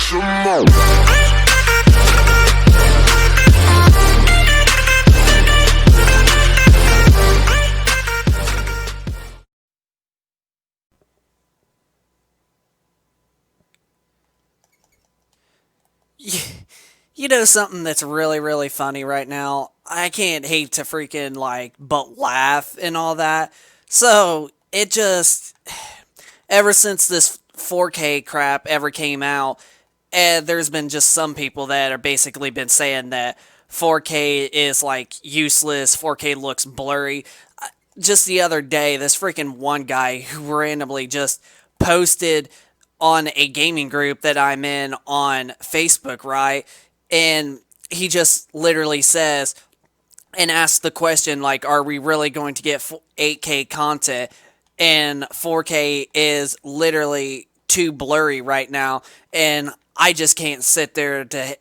some more. You know something that's really, really funny right now? I can't hate to freaking, like, but laugh and all that. So, it just, ever since this 4K crap ever came out, there's been just some people that are basically been saying that 4K is, like, useless, 4K looks blurry. Just the other day, this freaking one guy who randomly just posted on a gaming group that I'm in on Facebook, right? And he just literally says and asks the question, like, are we really going to get 8K content? And 4K is literally too blurry right now. And I just can't sit there to,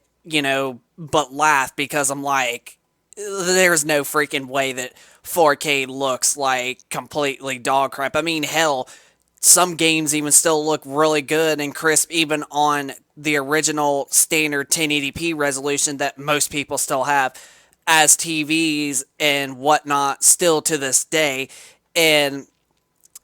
but laugh because I'm like, there's no freaking way that 4K looks like completely dog crap. I mean, hell, some games even still look really good and crisp even on the original standard 1080p resolution that most people still have as TVs and whatnot still to this day. And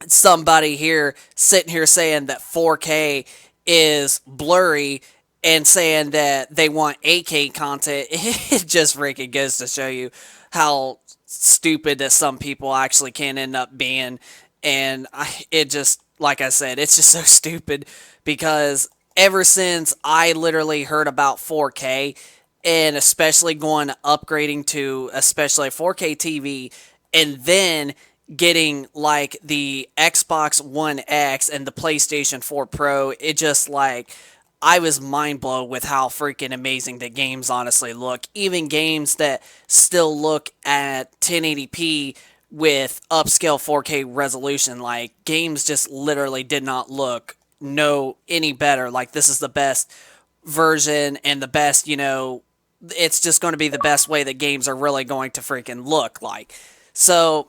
somebody here sitting here saying that 4K is blurry and saying that they want 8K content, it just freaking goes to show you how stupid that some people actually can end up being. And it just, like I said, it's just so stupid because ever since I literally heard about 4K and especially going upgrading to especially 4K TV and then getting like the Xbox One X and the PlayStation 4 Pro, it just like I was mind blown with how freaking amazing the games honestly look. Even games that still look at 1080p with upscale 4K resolution, like games just literally did not look no any better. Like this is the best version and the best, it's just going to be the best way that games are really going to freaking look like. So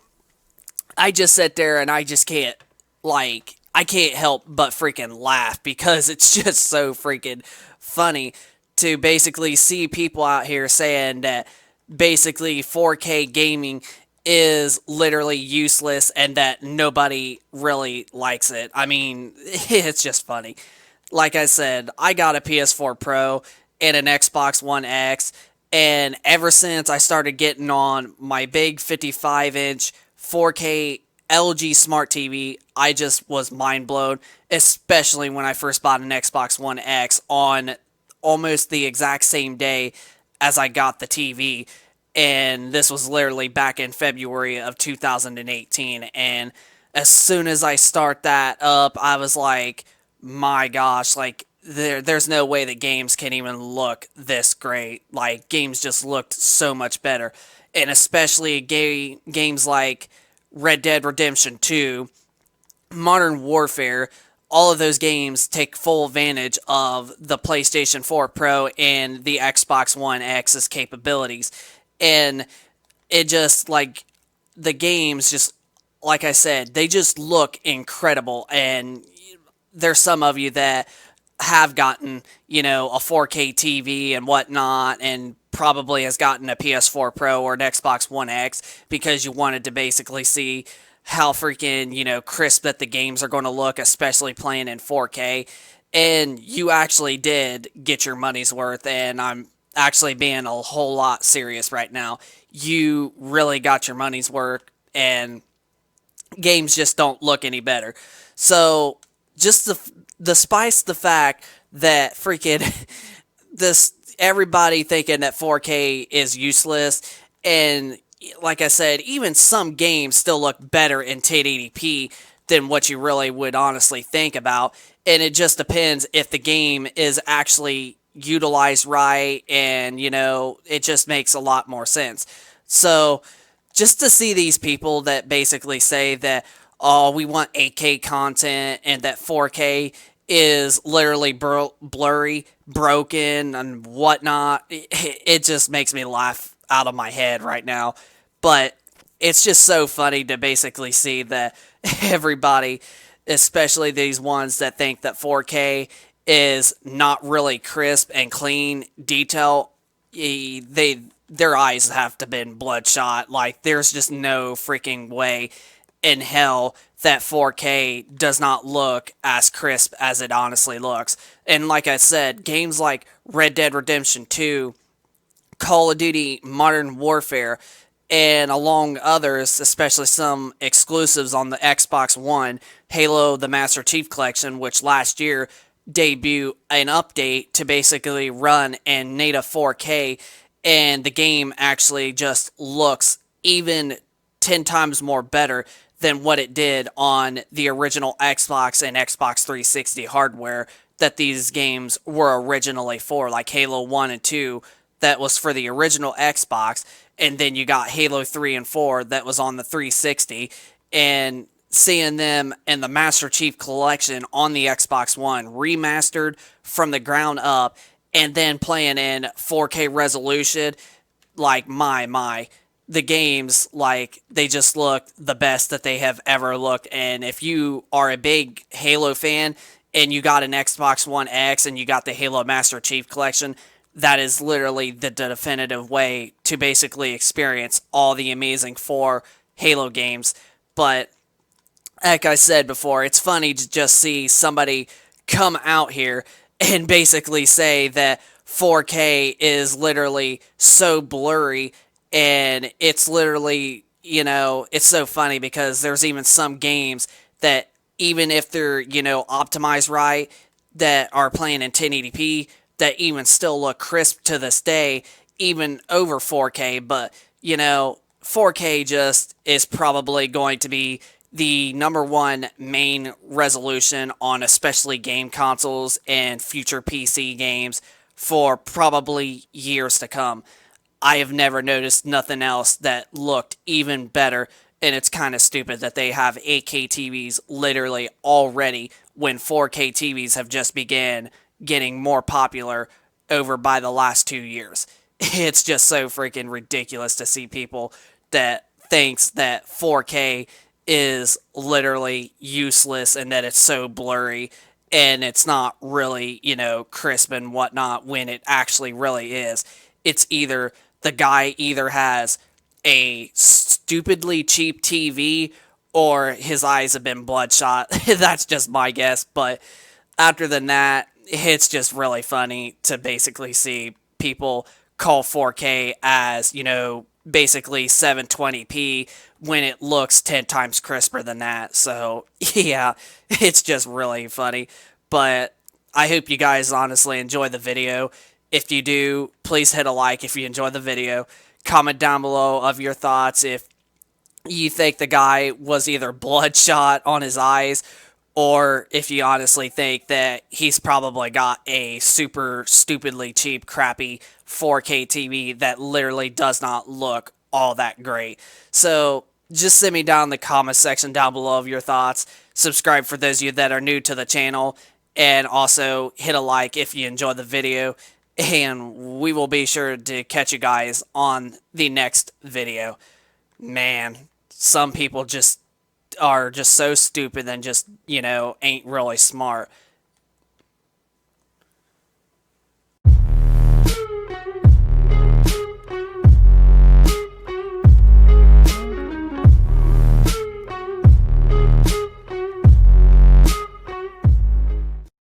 I just sit there and I just can't, like, I can't help but freaking laugh because it's just so freaking funny to basically see people out here saying that basically 4K gaming is literally useless and that nobody really likes it. I mean, it's just funny. Like I said, I got a PS4 Pro and an Xbox One X, and ever since I started getting on my big 55-inch 4K LG Smart TV, I just was mind blown, especially when I first bought an Xbox One X on almost the exact same day as I got the TV. And this was literally back in February of 2018. And as soon as I start that up, I was like, my gosh, like there's no way that games can even look this great. Like games just looked so much better. And especially games like Red Dead Redemption 2, Modern Warfare, all of those games take full advantage of the PlayStation 4 Pro and the Xbox One X's capabilities. And it just, like, the games just, like I said, they just look incredible. And there's some of you that have gotten, a 4K TV and whatnot, and probably has gotten a PS4 Pro or an Xbox One X because you wanted to basically see how freaking, crisp that the games are going to look, especially playing in 4K. And you actually did get your money's worth, and I'm actually being a whole lot serious right now. You really got your money's worth, and games just don't look any better. So, just despite the fact that freaking this everybody thinking that 4K is useless, and like I said, even some games still look better in 1080p than what you really would honestly think about. And it just depends if the game is actually utilized right, and it just makes a lot more sense. So just to see these people that basically say that, oh, we want 8K content and that 4K is literally blurry, broken, and whatnot, it just makes me laugh out of my head right now. But it's just so funny to basically see that everybody, especially these ones that think that 4K is not really crisp and clean detail, their eyes have to been bloodshot. Like there's just no freaking way in hell that 4K does not look as crisp as it honestly looks. And like I said, games like Red Dead Redemption 2, Call of Duty Modern Warfare, and along others, especially some exclusives on the Xbox One, Halo the Master Chief Collection, which last year debuted an update to basically run in native 4K, and the game actually just looks even 10 times more better than what it did on the original Xbox and Xbox 360 hardware that these games were originally for, like Halo 1 and 2 that was for the original Xbox, and then you got Halo 3 and 4 that was on the 360, and seeing them in the Master Chief Collection on the Xbox One remastered from the ground up and then playing in 4K resolution, like my the games, like they just look the best that they have ever looked. And if you are a big Halo fan and you got an Xbox One X and you got the Halo Master Chief Collection, that is literally the definitive way to basically experience all the amazing 4 Halo games. But like I said before, it's funny to just see somebody come out here and basically say that 4K is literally so blurry, and it's literally, it's so funny because there's even some games that even if they're, optimized right, that are playing in 1080p, that even still look crisp to this day, even over 4K. But, 4K just is probably going to be the number one main resolution on especially game consoles and future PC games for probably years to come. I have never noticed nothing else that looked even better, and it's kind of stupid that they have 8K TVs literally already when 4K TVs have just began getting more popular over by the last 2 years. It's just so freaking ridiculous to see people that thinks that 4K is literally useless and that it's so blurry and it's not really, crisp and whatnot when it actually really is. It's either the guy either has a stupidly cheap TV or his eyes have been bloodshot. That's just my guess. But after than that, it's just really funny to basically see people call 4K as, basically 720p when it looks 10 times crisper than that. So, yeah, it's just really funny. But I hope you guys honestly enjoy the video. If you do, please hit a like if you enjoy the video. Comment down below of your thoughts if you think the guy was either bloodshot on his eyes or if you honestly think that he's probably got a super stupidly cheap, crappy 4K TV that literally does not look all that great. So just send me down in the comment section down below of your thoughts. Subscribe for those of you that are new to the channel. And also hit a like if you enjoyed the video. And we will be sure to catch you guys on the next video. Man, some people just are just so stupid and just, ain't really smart.